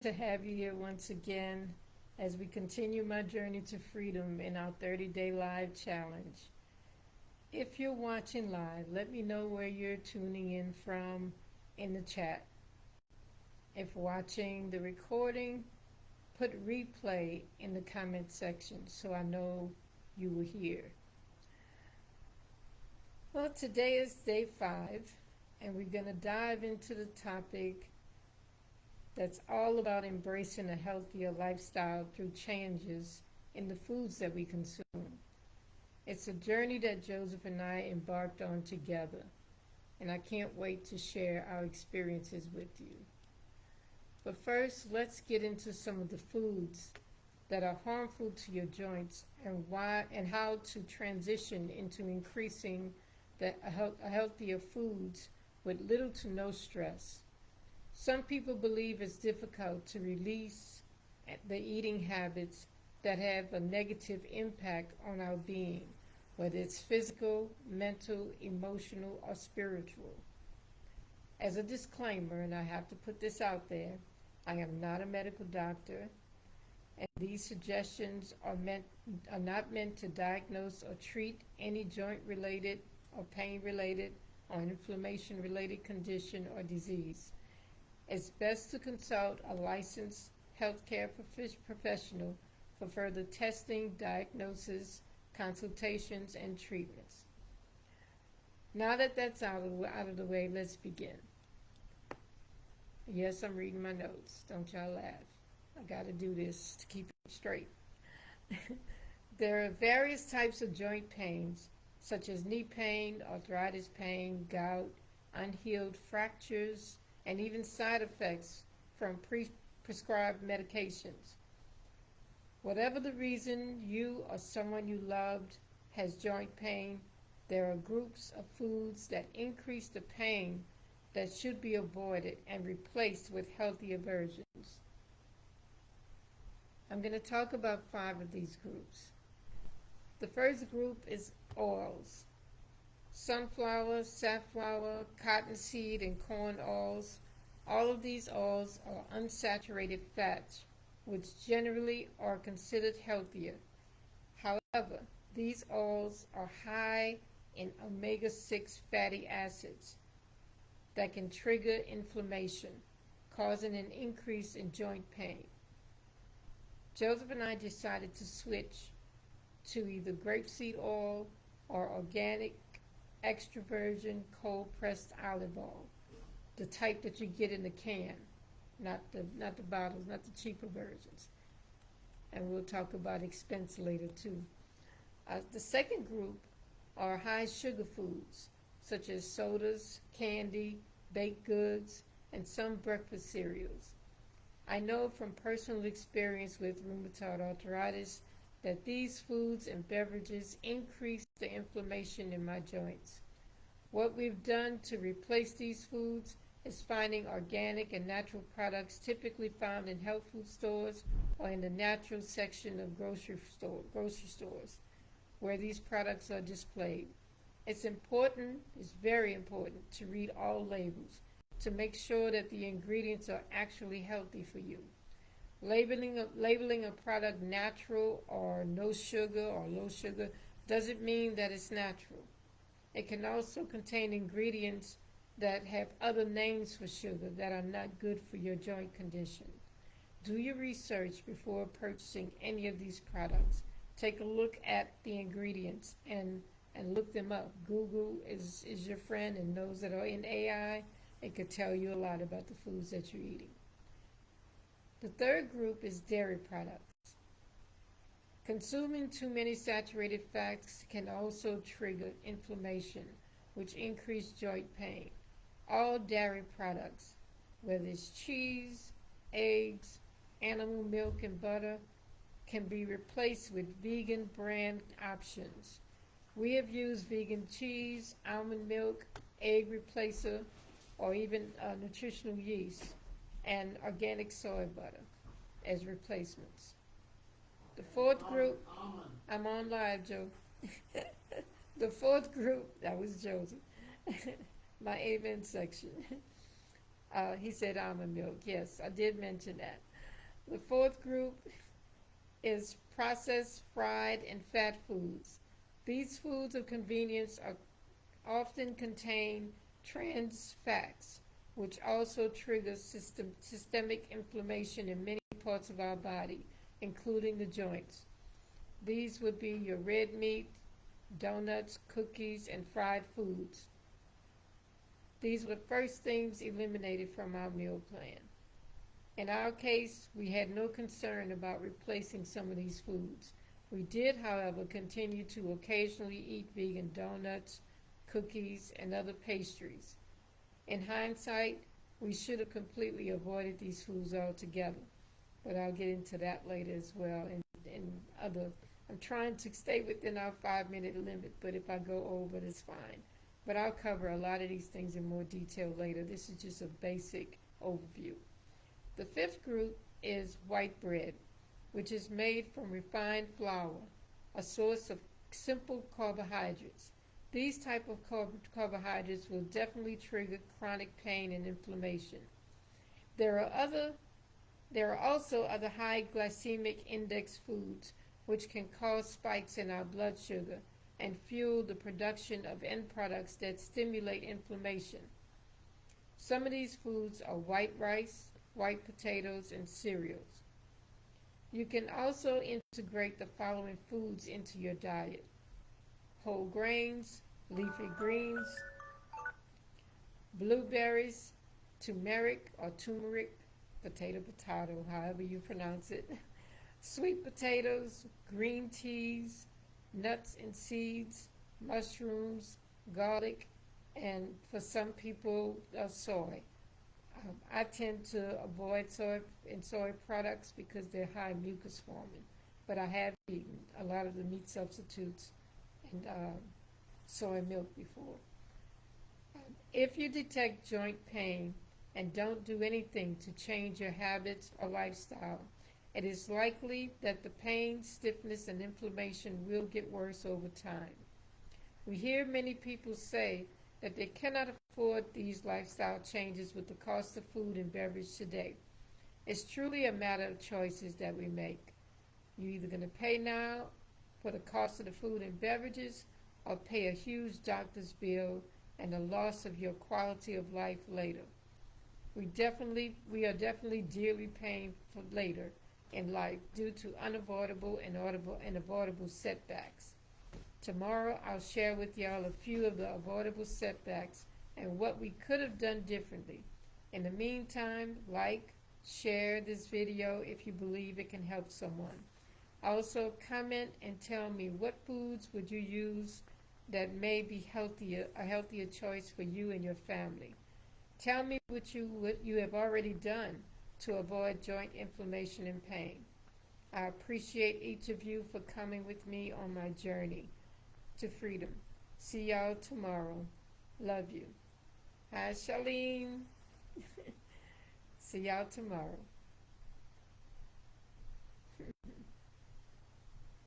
To have you here once again as we continue my journey to freedom in our 30-day live challenge. If you're watching live, let me know where you're tuning in from in the chat. If watching the recording, put replay in the comment section so I know you were here. Well, today is day 5, and we're going to dive into the topic that's all about embracing a healthier lifestyle through changes in the foods that we consume. It's a journey that Joseph and I embarked on together, and I can't wait to share our experiences with you. But first, let's get into some of the foods that are harmful to your joints and why and how to transition into increasing a healthier foods with little to no stress. Some people believe it's difficult to release the eating habits that have a negative impact on our being, whether it's physical, mental, emotional, or spiritual. As a disclaimer, and I have to put this out there, I am not a medical doctor, and these suggestions are not meant to diagnose or treat any joint-related or pain-related or inflammation-related condition or disease. It's best to consult a licensed healthcare professional for further testing, diagnosis, consultations, and treatments. Now that that's out of the way, let's begin. Yes, I'm reading my notes. Don't y'all laugh. I got to do this to keep it straight. There are various types of joint pains, such as knee pain, arthritis pain, gout, unhealed fractures, and even side effects from prescribed medications. Whatever the reason you or someone you loved has joint pain, there are groups of foods that increase the pain that should be avoided and replaced with healthier versions. I'm going to talk about 5 of these groups. The first group is oils. Sunflower, safflower, cottonseed, and corn oils. All of these oils are unsaturated fats, which generally are considered healthier. However, these oils are high in omega-6 fatty acids that can trigger inflammation, causing an increase in joint pain. Joseph and I decided to switch to either grapeseed oil or organic extra virgin cold pressed olive oil, the type that you get in the can, not the bottles, not the cheaper versions. And we'll talk about expense later too. The second group are high sugar foods, such as sodas, candy, baked goods, and some breakfast cereals. I know from personal experience with rheumatoid arthritis that these foods and beverages increase the inflammation in my joints. What we've done to replace these foods is finding organic and natural products typically found in health food stores or in the natural section of grocery stores, where these products are displayed. It's very important, to read all labels to make sure that the ingredients are actually healthy for you. Labeling a product natural or no sugar or low sugar doesn't mean that it's natural. It can also contain ingredients that have other names for sugar that are not good for your joint condition. Do your research before purchasing any of these products. Take a look at the ingredients and look them up. Google is your friend, and those that are in AI, it could tell you a lot about the foods that you're eating. The third group is dairy products. Consuming too many saturated fats can also trigger inflammation, which increase joint pain. All dairy products, whether it's cheese, eggs, animal milk, and butter, can be replaced with vegan brand options. We have used vegan cheese, almond milk, egg replacer, or even nutritional yeast and organic soy butter as replacements. The fourth group, I'm on live, Joe. The fourth group, that was Joseph, my amen section. He said almond milk. Yes, I did mention that. The fourth group is processed, fried, and fat foods. These foods of convenience are often contain trans fats, which also trigger systemic inflammation in many parts of our body, including the joints. These would be your red meat, donuts, cookies, and fried foods. These were the first things eliminated from our meal plan. In our case, we had no concern about replacing some of these foods. We did, however, continue to occasionally eat vegan donuts, cookies, and other pastries. In hindsight, we should have completely avoided these foods altogether, but I'll get into that later as well. And other, I'm trying to stay within our 5 minute limit, but if I go over, it's fine. But I'll cover a lot of these things in more detail later. This is just a basic overview. The fifth group is white bread, which is made from refined flour, a source of simple carbohydrates. These type of carbohydrates will definitely trigger chronic pain and inflammation. There are also other high glycemic index foods which can cause spikes in our blood sugar and fuel the production of end products that stimulate inflammation. Some of these foods are white rice, white potatoes, and cereals. You can also integrate the following foods into your diet: whole grains, leafy greens, blueberries, turmeric, potato, however you pronounce it, sweet potatoes, green teas, nuts and seeds, mushrooms, garlic, and for some people, soy. I tend to avoid soy products because they're high mucus forming, but I have eaten a lot of the meat substitutes and soy milk before. If you detect joint pain and don't do anything to change your habits or lifestyle, it is likely that the pain, stiffness, and inflammation will get worse over time. We hear many people say that they cannot afford these lifestyle changes with the cost of food and beverage today. It's truly a matter of choices that we make. You're either going to pay now for the cost of the food and beverages or pay a huge doctor's bill and the loss of your quality of life later. We are definitely dearly paying for later in life due to unavoidable and avoidable setbacks. Tomorrow I'll share with y'all a few of the avoidable setbacks and what we could have done differently. In the meantime, like, share this video if you believe it can help someone. Also, comment and tell me what foods would you use that may be a healthier choice for you and your family. Tell me what you have already done to avoid joint inflammation and pain. I appreciate each of you for coming with me on my journey to freedom. See y'all tomorrow. Love you. Hi, Charlene. See y'all tomorrow.